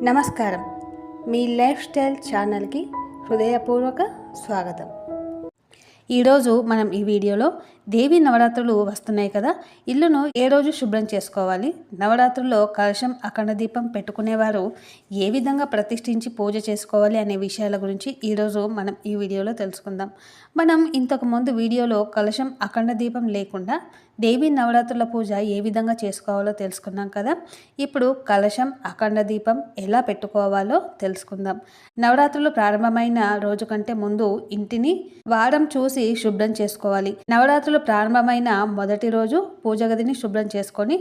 నమస్కారం. మీ life style ఛానల్కి హృదయపూర్వక స్వాగతం. ఈరోజు మనం ఈ వీడియోలో దేవి నవరాత్రులు వస్తున్నాయి కదా, ఇల్లును ఏ రోజు శుభ్రం చేసుకోవాలి, నవరాత్రుల్లో కలశం అఖండ దీపం పెట్టుకునేవారు ఏ విధంగా ప్రతిష్ఠించి పూజ చేసుకోవాలి అనే విషయాల గురించి ఈరోజు మనం ఈ వీడియోలో తెలుసుకుందాం. మనం ఇంతకుముందు వీడియోలో కలశం అఖండ దీపం లేకుండా దేవి నవరాత్రుల పూజ ఏ విధంగా చేసుకోవాలో తెలుసుకున్నాం కదా. ఇప్పుడు కలశం అఖండ దీపం ఎలా పెట్టుకోవాలో తెలుసుకుందాం. నవరాత్రులు ప్రారంభమైన రోజు కంటే ముందు ఇంటిని వారం చూసి శుభ్రం చేసుకోవాలి. నవరాత్రులు ప్రారంభమైన మొదటి రోజు పూజ గదిని శుభ్రం చేసుకొని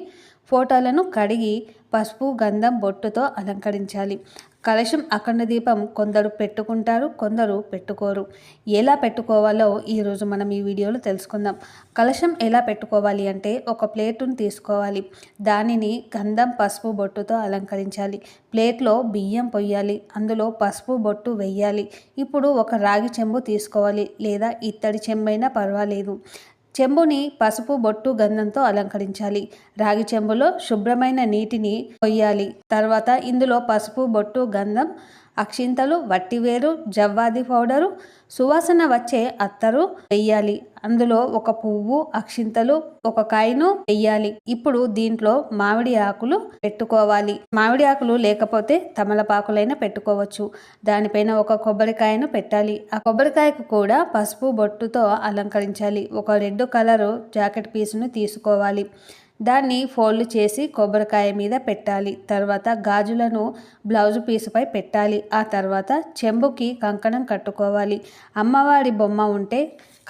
ఫోటోలను కడిగి పసుపు గంధం బొట్టుతో అలంకరించాలి. కలశం అఖండ దీపం కొందరు పెట్టుకుంటారు, కొందరు పెట్టుకోరు. ఎలా పెట్టుకోవాలో ఈరోజు మనం ఈ వీడియోలో తెలుసుకుందాం. కలశం ఎలా పెట్టుకోవాలి అంటే ఒక ప్లేటును తీసుకోవాలి, దానిని గంధం పసుపు బొట్టుతో అలంకరించాలి. ప్లేట్లో బియ్యం పొయ్యాలి, అందులో పసుపు బొట్టు వెయ్యాలి. ఇప్పుడు ఒక రాగి చెంబు తీసుకోవాలి, లేదా ఇత్తడి చెంబైనా పర్వాలేదు. చెంబుని పసుపు బొట్టు గంధంతో అలంకరించాలి. రాగి చెంబులో శుభ్రమైన నీటిని పొయ్యాలి. తర్వాత ఇందులో పసుపు బొట్టు గంధం, అక్షింతలు, వట్టివేరు, జవ్వాది పౌడరు, సువాసన వచ్చే అత్తరు వెయ్యాలి. అందులో ఒక పువ్వు, అక్షింతలు, ఒక కాయను వెయ్యాలి. ఇప్పుడు దీంట్లో మామిడి ఆకులు పెట్టుకోవాలి. మామిడి ఆకులు లేకపోతే తమలపాకులైనా పెట్టుకోవచ్చు. దానిపైన ఒక కొబ్బరికాయను పెట్టాలి. ఆ కొబ్బరికాయకు కూడా పసుపు బొట్టుతో అలంకరించాలి. ఒక రెడ్ కలరు జాకెట్ పీసును తీసుకోవాలి, దాన్ని ఫోల్డ్ చేసి కొబ్బరికాయ మీద పెట్టాలి. తర్వాత గాజులను బ్లౌజ్ పీసుపై పెట్టాలి. ఆ తర్వాత చెంబుకి కంకణం కట్టుకోవాలి. అమ్మవారి బొమ్మ ఉంటే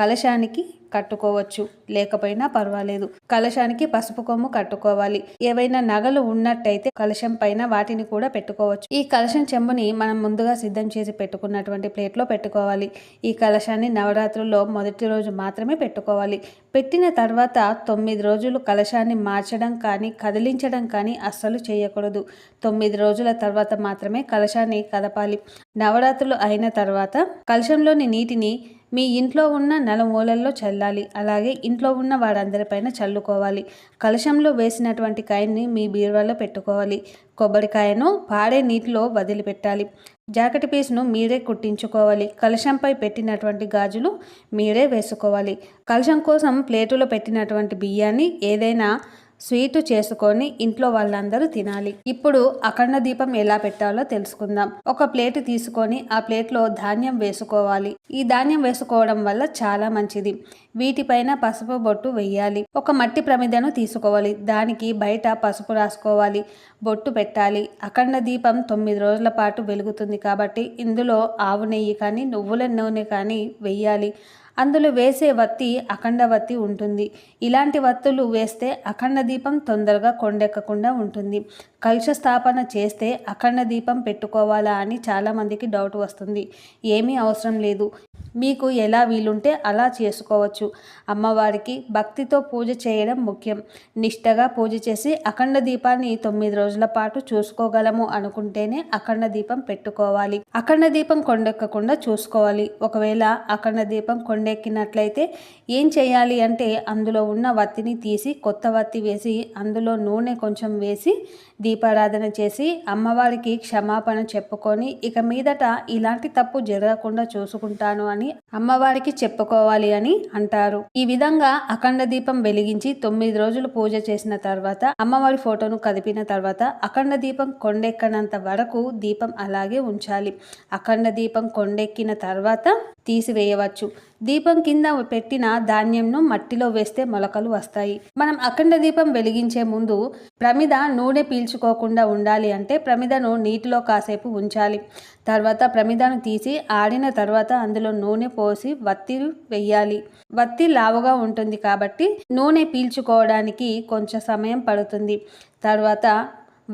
కలశానికి కట్టుకోవచ్చు, లేకపోయినా పర్వాలేదు. కలశానికి పసుపు కొమ్ము కట్టుకోవాలి. ఏవైనా నగలు ఉన్నట్టయితే కలశం పైన వాటిని కూడా పెట్టుకోవచ్చు. ఈ కలశం చెంబుని మనం ముందుగా సిద్ధం చేసి పెట్టుకున్నటువంటి ప్లేట్లో పెట్టుకోవాలి. ఈ కలశాన్ని నవరాత్రుల్లో మొదటి రోజు మాత్రమే పెట్టుకోవాలి. పెట్టిన తర్వాత 9 రోజులు కలశాన్ని మార్చడం కానీ కదిలించడం కానీ అస్సలు చేయకూడదు. 9 రోజుల తర్వాత మాత్రమే కలశాన్ని కదపాలి. నవరాత్రులు అయిన తర్వాత కలశంలోని నీటిని మీ ఇంట్లో ఉన్న నలుమూలల్లో చల్లాలి. అలాగే ఇంట్లో ఉన్న వారందరిపైన చల్లుకోవాలి. కలశంలో వేసినటువంటి కాయని మీ బీరువాలో పెట్టుకోవాలి. కొబ్బరికాయను పాడే నీటిలో వదిలిపెట్టాలి. జాకెట్ పీస్ను మీరే కుట్టించుకోవాలి. కలశంపై పెట్టినటువంటి గాజులు మీరే వేసుకోవాలి. కలశం కోసం ప్లేటులో పెట్టినటువంటి బియ్యాన్ని ఏదైనా స్వీటు చేసుకొని ఇంట్లో వాళ్ళందరూ తినాలి. ఇప్పుడు అఖండ దీపం ఎలా పెట్టాలో తెలుసుకుందాం. ఒక ప్లేటు తీసుకొని ఆ ప్లేట్లో ధాన్యం వేసుకోవాలి. ఈ ధాన్యం వేసుకోవడం వల్ల చాలా మంచిది. వీటిపైన పసుపు బొట్టు వెయ్యాలి. ఒక మట్టి ప్రమిదను తీసుకోవాలి, దానికి బయట పసుపు రాసుకోవాలి, బొట్టు పెట్టాలి. అఖండ దీపం 9 రోజుల పాటు వెలుగుతుంది కాబట్టి ఇందులో ఆవు నెయ్యి కానీ నువ్వుల నూనె కానీ వెయ్యాలి. అందులో వేసే వత్తి అఖండ వత్తి ఉంటుంది. ఇలాంటి వత్తులు వేస్తే అఖండ దీపం తొందరగా కొండెక్కకుండా ఉంటుంది. కలశ స్థాపన చేస్తే అఖండ దీపం పెట్టుకోవాలా అని చాలామందికి డౌట్ వస్తుంది. ఏమీ అవసరం లేదు, మీకు ఎలా వీలుంటే అలా చేసుకోవచ్చు. అమ్మవారికి భక్తితో పూజ చేయడం ముఖ్యం. నిష్టగా పూజ చేసి అఖండ దీపాన్ని 9 రోజుల పాటు చూసుకోగలము అనుకుంటేనే అఖండ దీపం పెట్టుకోవాలి. అఖండ దీపం కొండెక్కకుండా చూసుకోవాలి. ఒకవేళ అఖండ దీపం కొండెక్కినట్లయితే ఏం చేయాలి అంటే అందులో ఉన్న వత్తిని తీసి కొత్త వత్తి వేసి అందులో నూనె కొంచెం వేసి దీపారాధన చేసి అమ్మవారికి క్షమాపణ చెప్పుకొని ఇక మీదట ఇలాంటి తప్పు జరగకుండా చూసుకుంటాను అని అమ్మవారికి చెప్పుకోవాలి అని అంటారు. ఈ విధంగా అఖండ దీపం వెలిగించి 9 రోజులు పూజ చేసిన తర్వాత అమ్మవారి ఫోటోను కదిపిన తర్వాత అఖండ దీపం కొండెక్కనంత వరకు దీపం అలాగే ఉంచాలి. అఖండ దీపం కొండెక్కిన తర్వాత తీసివేయవచ్చు. దీపం కింద పెట్టిన ధాన్యంను మట్టిలో వేస్తే మొలకలు వస్తాయి. మనం అఖండ దీపం వెలిగించే ముందు ప్రమిద నూనె పీల్చుకోకుండా ఉండాలి అంటే ప్రమిదను నీటిలో కాసేపు ఉంచాలి. తర్వాత ప్రమిదను తీసి ఆడిన తర్వాత అందులో నూనె పోసి వత్తి వెయ్యాలి. వత్తి లావుగా ఉంటుంది కాబట్టి నూనె పీల్చుకోవడానికి కొంచెం సమయం పడుతుంది. తర్వాత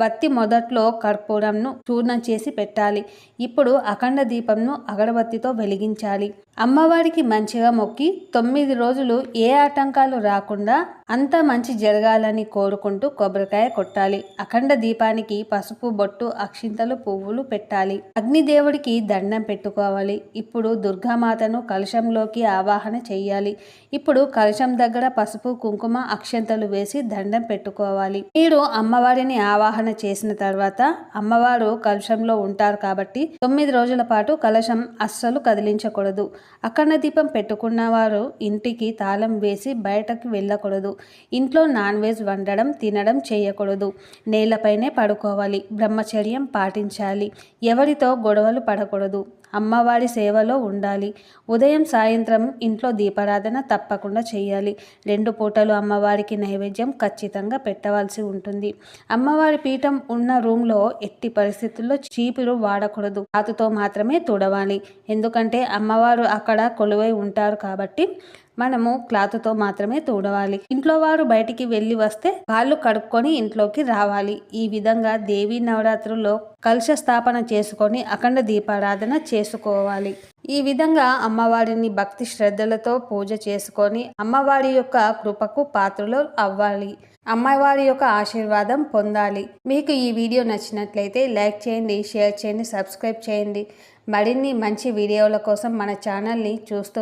వత్తి మొదట్లో కర్పూరంను చూర్ణం చేసి పెట్టాలి. ఇప్పుడు అఖండ దీపంను అగరబత్తితో వెలిగించాలి. అమ్మవారికి మంచిగా మొక్కి 9 రోజులు ఏ ఆటంకాలు రాకుండా అంతా మంచి జరగాలని కోరుకుంటూ కొబ్బరికాయ కొట్టాలి. అఖండ దీపానికి పసుపు బొట్టు, అక్షింతలు, పువ్వులు పెట్టాలి. అగ్నిదేవుడికి దండం పెట్టుకోవాలి. ఇప్పుడు దుర్గామాతను కలశంలోకి ఆవాహన చెయ్యాలి. ఇప్పుడు కలశం దగ్గర పసుపు, కుంకుమ, అక్షంతలు వేసి దండం పెట్టుకోవాలి. మీరు అమ్మవారిని ఆవాహన చేసిన తర్వాత అమ్మవారు కలశంలో ఉంటారు కాబట్టి 9 రోజుల పాటు కలశం అస్సలు కదిలించకూడదు. అఖండ దీపం పెట్టుకున్న వారు ఇంటికి తాళం వేసి బయటకు వెళ్ళకూడదు. ఇంట్లో నాన్ వెజ్ వండడం, తినడం చేయకూడదు. నేలపైనే పడుకోవాలి. బ్రహ్మచర్యం పాటించాలి. ఎవరితో గొడవలు పడకూడదు. అమ్మవారి సేవలో ఉండాలి. ఉదయం సాయంత్రం ఇంట్లో దీపారాధన తప్పకుండా చేయాలి. 2 పూటలు అమ్మవారికి నైవేద్యం ఖచ్చితంగా పెట్టవలసి ఉంటుంది. అమ్మవారి పీఠం ఉన్న రూమ్లో ఎట్టి పరిస్థితుల్లో చీపురు వాడకూడదు. రాతితో మాత్రమే తుడవాలి. ఎందుకంటే అమ్మవారు అక్కడ కొలువై ఉంటారు కాబట్టి మనము క్లాత్తో మాత్రమే తుడవాలి. ఇంట్లో వారు బయటికి వెళ్ళి వస్తే కాళ్ళు కడుక్కొని ఇంట్లోకి రావాలి. ఈ విధంగా దేవీ నవరాత్రుల్లో కలశ స్థాపన చేసుకొని అఖండ దీపారాధన చేసుకోవాలి. ఈ విధంగా అమ్మవారిని భక్తి శ్రద్ధలతో పూజ చేసుకొని అమ్మవారి యొక్క కృపకు పాత్రలు అవ్వాలి. అమ్మవారి యొక్క ఆశీర్వాదం పొందాలి. మీకు ఈ వీడియో నచ్చినట్లయితే లైక్ చేయండి, షేర్ చేయండి, సబ్స్క్రైబ్ చేయండి. మరిన్ని మంచి వీడియోల కోసం మన ఛానల్ని చూస్తూ